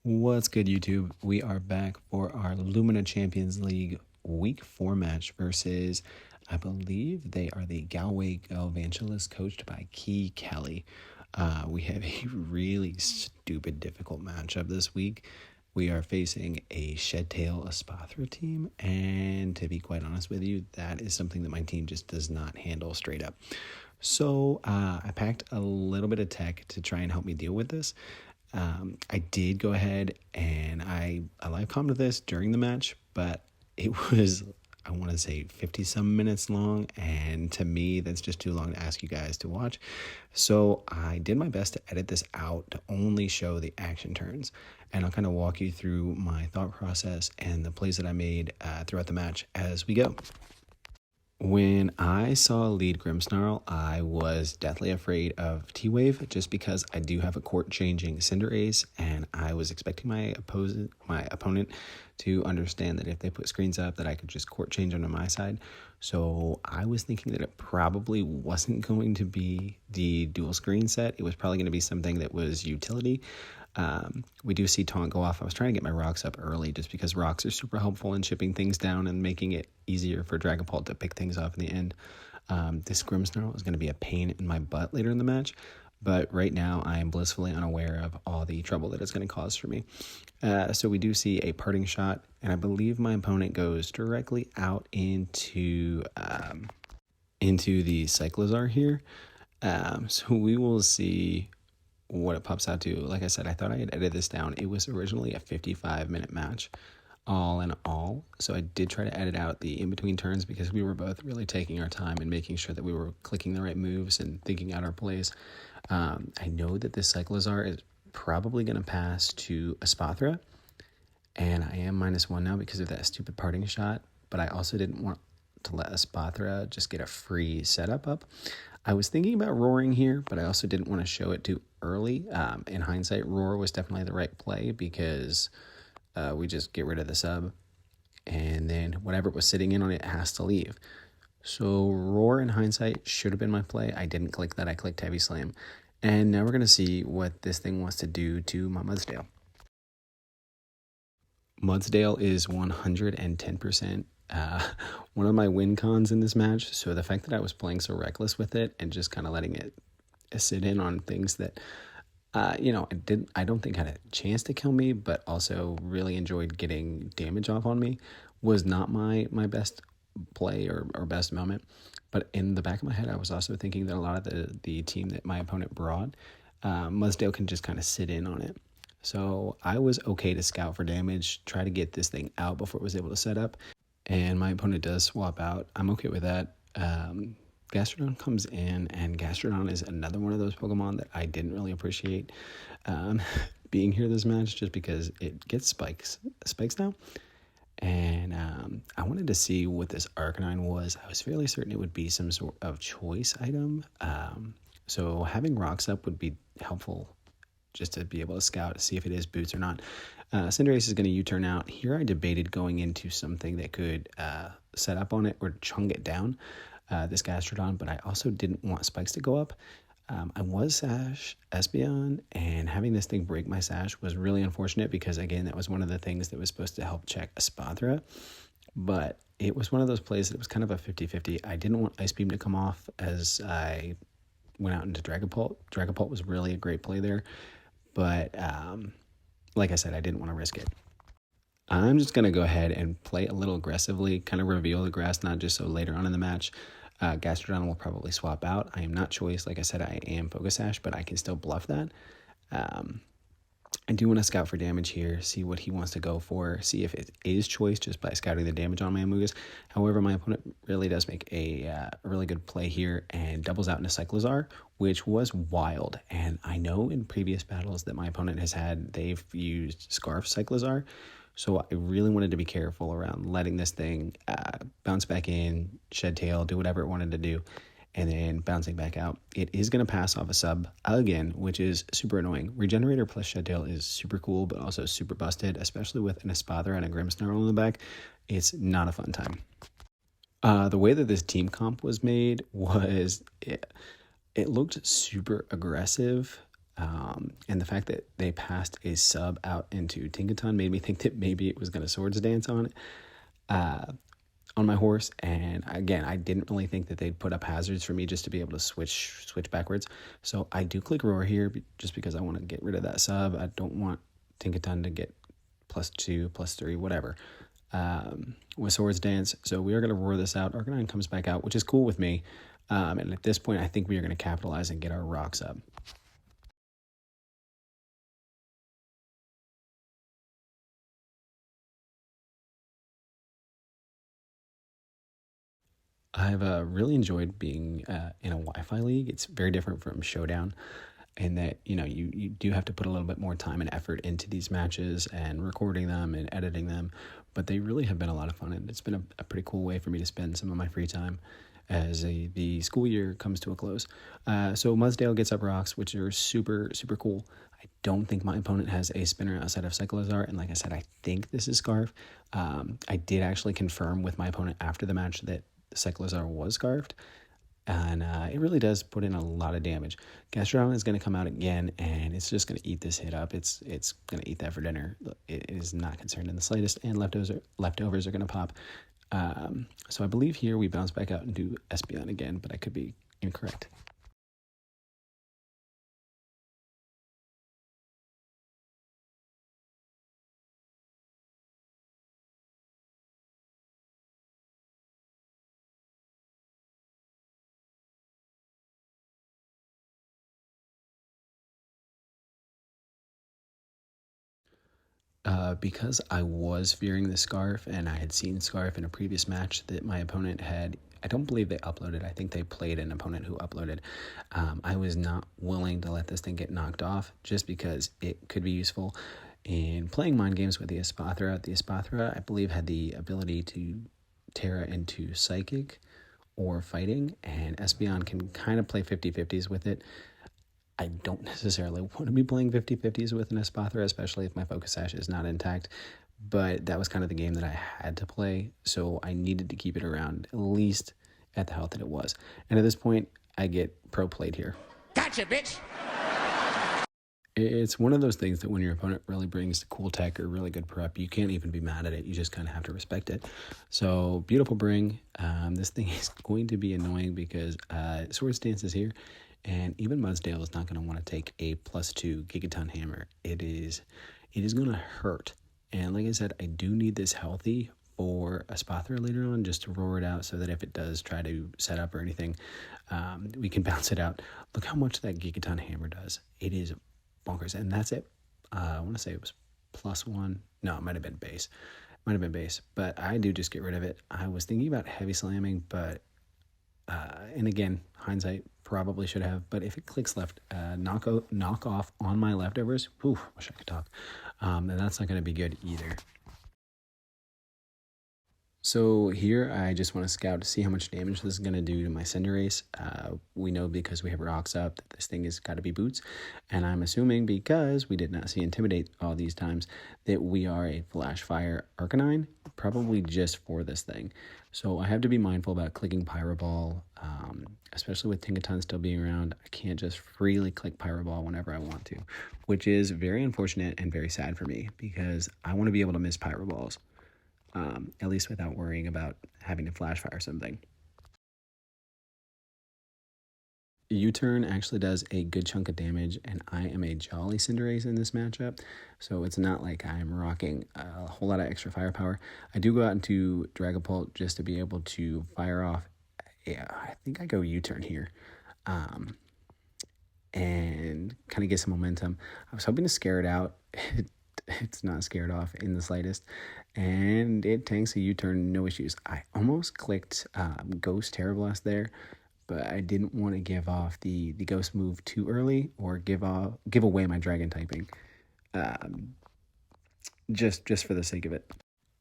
What's good, YouTube? We are back for our Lumina Champions League Week 4 match versus, I believe they are the Galway Evangelists, coached by Key Kelly. We have a really stupid, difficult matchup this week. We are facing a Shedtail Espathra team, and to be quite honest with you, that is something that my team just does not handle straight up. So I packed a little bit of tech to try and help me deal with this. I did go ahead and I live commented this during the match, but it was, I want to say 50 some minutes long. And to me, that's just too long to ask you guys to watch. So I did my best to edit this out to only show the action turns. And I'll kind of walk you through my thought process and the plays that I made throughout the match as we go. When I saw lead Grimmsnarl, I was deathly afraid of T-Wave just because I do have a court-changing Cinderace, and I was expecting my opponent to understand that if they put screens up that I could just court change onto my side. So I was thinking that it probably wasn't going to be the dual screen set. It was probably going to be something that was utility. We do see Taunt go off. I was trying to get my rocks up early just because rocks are super helpful in chipping things down and making it easier for Dragapult to pick things off in the end. This Grimmsnarl is going to be a pain in my butt later in the match, but right now I am blissfully unaware of all the trouble that it's going to cause for me. So we do see a parting shot, and I believe my opponent goes directly out into the Cyclozar here. So we will see what it pops out to. Like I said, I thought I had edited this down. It was originally a 55-minute match, all in all. So I did try to edit out the in-between turns because we were both really taking our time and making sure that we were clicking the right moves and thinking out our plays. I know that this Cyclozar is probably going to pass to Espathra, and I am -1 now because of that stupid parting shot, but I also didn't want to let Espathra just get a free setup up. I was thinking about roaring here, but I also didn't want to show it too early. In hindsight, roar was definitely the right play because we just get rid of the sub, and then whatever was sitting in on it has to leave. So roar in hindsight should have been my play. I didn't click that. I clicked heavy slam. And now we're going to see what this thing wants to do to my Mudsdale. Mudsdale is 110%. One of my win cons in this match. So the fact that I was playing so reckless with it and just kind of letting it sit in on things that, I don't think had a chance to kill me, but also really enjoyed getting damage off on me, was not my best play or best moment. But in the back of my head, I was also thinking that a lot of the team that my opponent brought, Mudsdale can just kind of sit in on it. So I was okay to scout for damage, try to get this thing out before it was able to set up. And my opponent does swap out. I'm okay with that. Gastrodon comes in, and Gastrodon is another one of those Pokemon that I didn't really appreciate being here this match just because it gets spikes now. And I wanted to see what this Arcanine was. I was fairly certain it would be some sort of choice item. So having rocks up would be helpful just to be able to scout to see if it is boots or not. Cinderace is going to U-turn out. Here I debated going into something that could set up on it or chung it down, this Gastrodon, but I also didn't want spikes to go up. I was Sash Espeon, and having this thing break my Sash was really unfortunate because, again, that was one of the things that was supposed to help check Espathra, but it was one of those plays that was kind of a 50-50. I didn't want Ice Beam to come off as I went out into Dragapult. Dragapult was really a great play there, but like I said, I didn't want to risk it. I'm just going to go ahead and play a little aggressively, kind of reveal the grass, not just so later on in the match. Gastrodon will probably swap out. I am not choice. Like I said, I am Focus Sash, but I can still bluff that. I do want to scout for damage here, see what he wants to go for, see if it is choice just by scouting the damage on my Amogus. However, my opponent really does make a really good play here and doubles out into Cyclozar, which was wild. And I know in previous battles that my opponent has had, they've used Scarf Cyclozar. So I really wanted to be careful around letting this thing bounce back in, shed tail, do whatever it wanted to do, and then bouncing back out. It is going to pass off a sub again, which is super annoying. Regenerator plus shed tail is super cool, but also super busted, especially with an Espathra and a Grimmsnarl on the back. It's not a fun time. The way that this team comp was made was, it looked super aggressive. And the fact that they passed a sub out into Tinkaton made me think that maybe it was going to Swords Dance on it, on my horse. And again, I didn't really think that they'd put up hazards for me just to be able to switch backwards. So I do click Roar here just because I want to get rid of that sub. I don't want Tinkaton to get +2, +3, whatever, with Swords Dance. So we are going to roar this out. Arcanine comes back out, which is cool with me. And at this point, I think we are going to capitalize and get our rocks up. I've really enjoyed being in a Wi-Fi league. It's very different from Showdown in that, you do have to put a little bit more time and effort into these matches and recording them and editing them, but they really have been a lot of fun, and it's been a pretty cool way for me to spend some of my free time as the school year comes to a close. So Mudsdale gets up rocks, which are super, super cool. I don't think my opponent has a spinner outside of Cyclozar, and like I said, I think this is Scarf. I did actually confirm with my opponent after the match that Cyclozar was Scarfed, and it really does put in a lot of damage. Gastrodon is going to come out again, and it's just going to eat this hit up. It's going to eat that for dinner. It is not concerned in the slightest, and leftovers are going to pop. So I believe here we bounce back out and do Espeon again, but I could be incorrect. Because I was fearing the Scarf, and I had seen Scarf in a previous match that my opponent had, I don't believe they uploaded. I think they played an opponent who uploaded. I was not willing to let this thing get knocked off just because it could be useful in playing mind games with the Espathra. The Espathra, I believe, had the ability to Terra into Psychic or Fighting, and Espeon can kind of play 50-50s with it. I don't necessarily want to be playing 50-50s with an Espathra, especially if my Focus Sash is not intact, but that was kind of the game that I had to play, so I needed to keep it around, at least at the health that it was. And at this point, I get pro played here. Gotcha, bitch! It's one of those things that when your opponent really brings cool tech or really good prep, you can't even be mad at it. You just kind of have to respect it. So, beautiful bring. This thing is going to be annoying because Swords Dance is here. And even Mudsdale is not going to want to take a +2 Gigaton Hammer. It is going to hurt. And like I said, I do need this healthy for a Espathra later on just to roar it out so that if it does try to set up or anything, we can bounce it out. Look how much that Gigaton Hammer does. It is bonkers. And that's it. I want to say it was +1. No, it might have been base. But I do just get rid of it. I was thinking about heavy slamming, but and again, hindsight, probably should have, but if it clicks left, knock off on my leftovers, whew, wish I could talk, and that's not going to be good either. So here I just want to scout to see how much damage this is going to do to my Cinderace. We know because we have rocks up that this thing has got to be boots, and I'm assuming because we did not see Intimidate all these times that we are a Flash Fire Arcanine, probably just for this thing. So I have to be mindful about clicking Pyro Ball, especially with Tinkaton still being around. I can't just freely click Pyro Ball whenever I want to, which is very unfortunate and very sad for me because I want to be able to miss Pyro Balls. At least without worrying about having to flash fire something. U-turn actually does a good chunk of damage, and I am a Jolly Cinderace in this matchup, so it's not like I'm rocking a whole lot of extra firepower. I do go out into Dragapult just to be able to fire off. Yeah, I think I go U-turn here. And kind of get some momentum. I was hoping to scare it out. It's not scared off in the slightest, and it tanks a U-turn, no issues. I almost clicked Ghost Terra Blast there, but I didn't want to give off the Ghost move too early or give away my Dragon typing, just for the sake of it.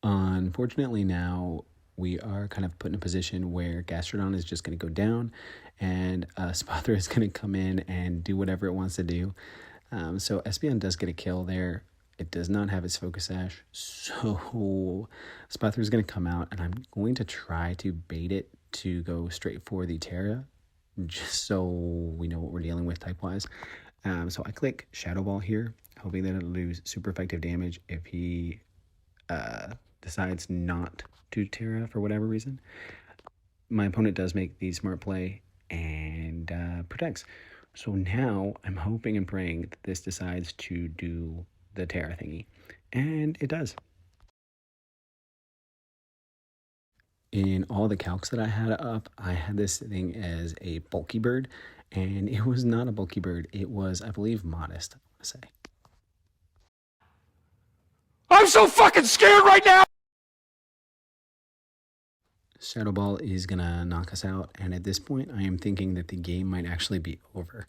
Unfortunately, now we are kind of put in a position where Gastrodon is just going to go down, and Spathra is going to come in and do whatever it wants to do. So Espeon does get a kill there. It does not have its Focus Sash, so Spathra is going to come out, and I'm going to try to bait it to go straight for the Terra, just so we know what we're dealing with type-wise. So I click Shadow Ball here, hoping that it'll do super effective damage if he decides not to Terra for whatever reason. My opponent does make the smart play and protects. So now I'm hoping and praying that this decides to do the Terra thingy. And it does. In all the calcs that I had up, I had this thing as a bulky bird, and it was not a bulky bird. It was, I believe, modest, I want to say. I'm so fucking scared right now! Shadow Ball is gonna knock us out, and at this point, I am thinking that the game might actually be over.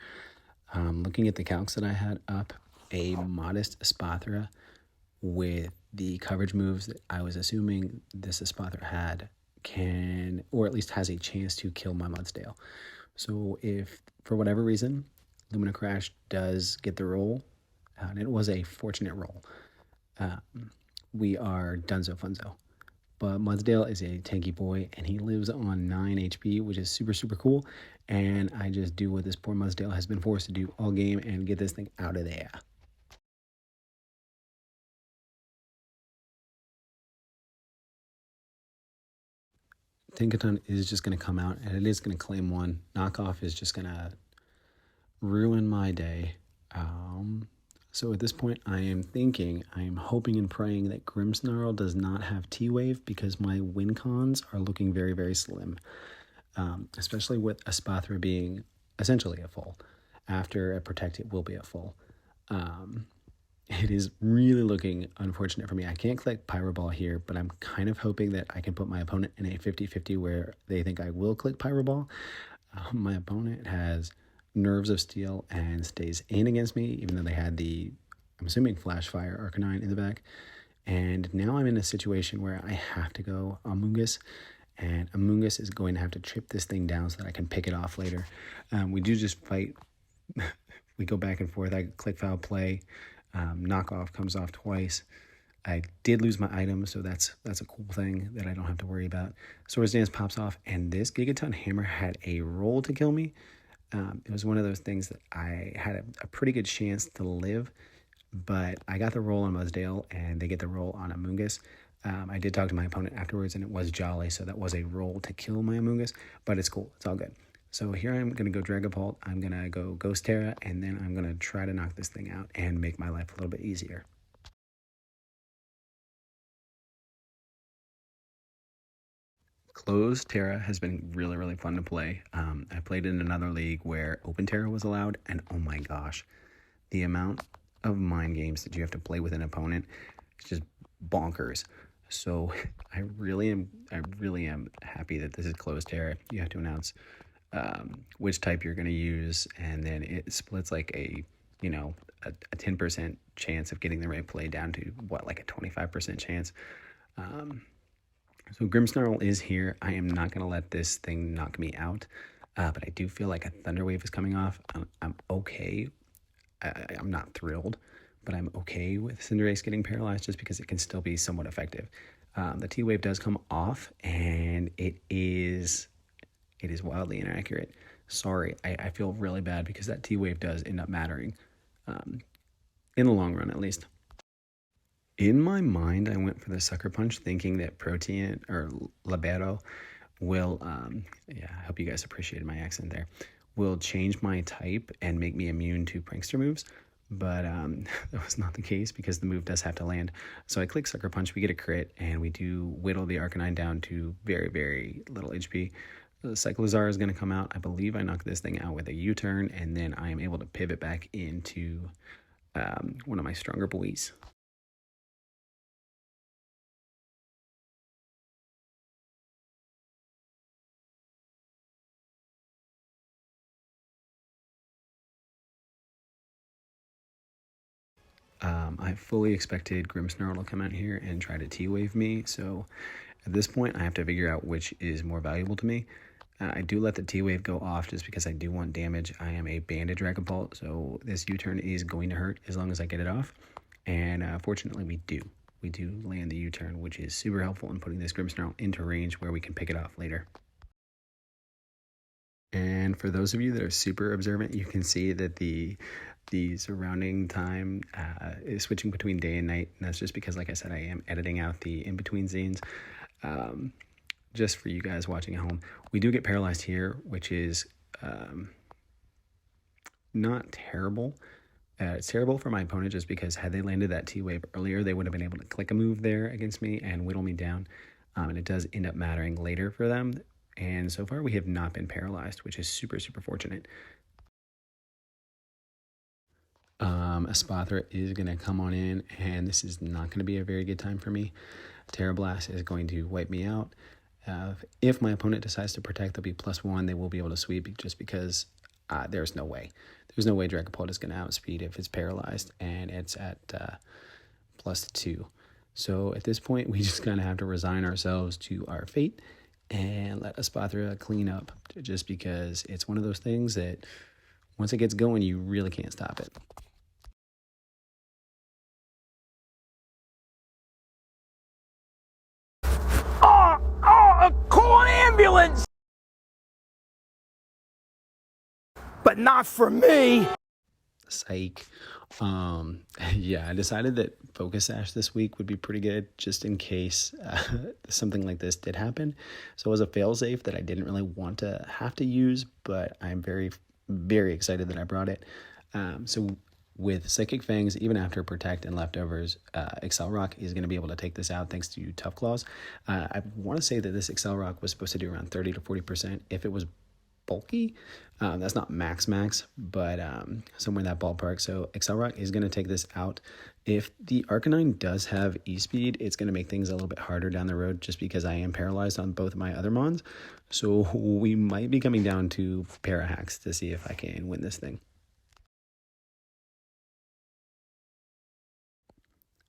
Looking at the calcs that I had up, a modest Espathra with the coverage moves that I was assuming this Espathra had can, or at least has a chance to kill my Mudsdale. So if, for whatever reason, Lumina Crash does get the roll, and it was a fortunate roll, we are donezo funzo. But Mudsdale is a tanky boy, and he lives on 9 HP, which is super, super cool. And I just do what this poor Mudsdale has been forced to do all game and get this thing out of there. Tinkaton is just going to come out, and it is going to claim one. Knockoff is just going to ruin my day. So at this point, I am hoping and praying that Grimmsnarl does not have T-Wave because my win cons are looking very, very slim, especially with Espathra being essentially a full. After a Protect, it will be a full. It is really looking unfortunate for me. I can't click Pyro Ball here, but I'm kind of hoping that I can put my opponent in a 50-50 where they think I will click Pyro Ball. My opponent has Nerves of Steel and stays in against me, even though they had the, I'm assuming, Flash Fire Arcanine in the back. And now I'm in a situation where I have to go Amoonguss, and Amoonguss is going to have to trip this thing down so that I can pick it off later. We do just fight. We go back and forth. I click Foul Play. Knockoff comes off twice. I did lose my item, so that's a cool thing that I don't have to worry about. Swords Dance pops off, and this Gigaton Hammer had a roll to kill me. It was one of those things that I had a pretty good chance to live, but I got the roll on Mudsdale, and they get the roll on Amoonguss. I did talk to my opponent afterwards, and it was Jolly, so that was a roll to kill my Amoonguss, but it's cool. It's all good. So here I'm going to go Dragapult, I'm going to go Ghost Terra, and then I'm going to try to knock this thing out and make my life a little bit easier. Closed Terra has been really, really fun to play. I played in another league where Open Terra was allowed, and oh my gosh, the amount of mind games that you have to play with an opponent is just bonkers. So I really am happy that this is Closed Terra. You have to announce which type you're going to use, and then it splits like a 10% chance of getting the right play down to what, like a 25% chance. So Grimmsnarl is here. I am not going to let this thing knock me out, but I do feel like a Thunder Wave is coming off. I'm okay. I'm not thrilled, but I'm okay with Cinderace getting paralyzed just because it can still be somewhat effective. The T-Wave does come off, and it is wildly inaccurate. Sorry, I feel really bad because that T-Wave does end up mattering, in the long run at least. In my mind, I went for the Sucker Punch thinking that Protean or Libero will, I hope you guys appreciated my accent there, will change my type and make me immune to Prankster moves. But that was not the case because the move does have to land. So I click Sucker Punch, we get a crit, and we do whittle the Arcanine down to very, very little HP. The Cyclizar is going to come out. I believe I knock this thing out with a U-turn, and then I am able to pivot back into one of my stronger boys. I fully expected Grimmsnarl to come out here and try to T-Wave me, so at this point I have to figure out which is more valuable to me. I do let the T-Wave go off just because I do want damage. I am a Banded Dragapult, so this U-turn is going to hurt as long as I get it off, and fortunately we do. We do land the U-turn, which is super helpful in putting this Grimmsnarl into range where we can pick it off later. And for those of you that are super observant, you can see that the the surrounding time is switching between day and night, and that's just because, like I said, I am editing out the in-between scenes. Just for you guys watching at home, we do get paralyzed here, which is not terrible. It's terrible for my opponent just because had they landed that T-wave earlier, they would have been able to click a move there against me and whittle me down. And it does end up mattering later for them. And so far, we have not been paralyzed, which is super, super fortunate. Espathra is going to come on in, and this is not going to be a very good time for me. Terra Blast is going to wipe me out. If my opponent decides to protect, they'll be +1. They will be able to sweep just because there's no way. There's no way Dragapult is going to outspeed if it's paralyzed, and it's at +2. So at this point, we just kind of have to resign ourselves to our fate and let Espathra clean up, just because it's one of those things that once it gets going, you really can't stop it. A call an ambulance! But not for me! Psych. Yeah, I decided that Focus Sash this week would be pretty good just in case something like this did happen. So it was a failsafe that I didn't really want to have to use, but I'm very, very excited that I brought it. So with Psychic Fangs, even after Protect and Leftovers, Excel Rock is going to be able to take this out thanks to Tough Claws. I want to say that this Excel Rock was supposed to do around 30 to 40% if it was bulky. That's not max, but somewhere in that ballpark. So Excel Rock is going to take this out. If the Arcanine does have E-Speed, it's going to make things a little bit harder down the road just because I am paralyzed on both of my other Mons. So we might be coming down to para hacks to see if I can win this thing.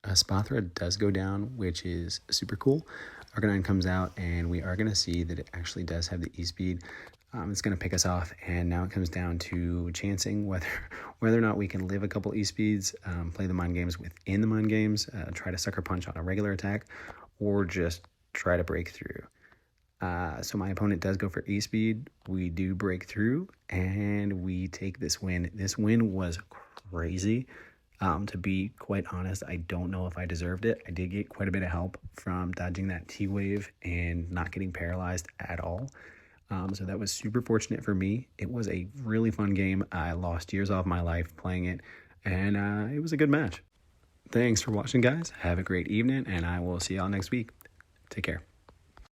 Espathra does go down, which is super cool. Arcanine comes out, and we are going to see that it actually does have the E-Speed. It's going to pick us off, and now it comes down to chancing whether or not we can live a couple E-Speeds, play the mind games within the mind games, try to sucker punch on a regular attack, or just try to break through. So my opponent does go for E-Speed. We do break through, and we take this win. This win was crazy. To be quite honest, I don't know if I deserved it. I did get quite a bit of help from dodging that T-Wave and not getting paralyzed at all. So that was super fortunate for me. It was a really fun game. I lost years off my life playing it, and it was a good match. Thanks for watching, guys. Have a great evening, and I will see y'all next week. Take care.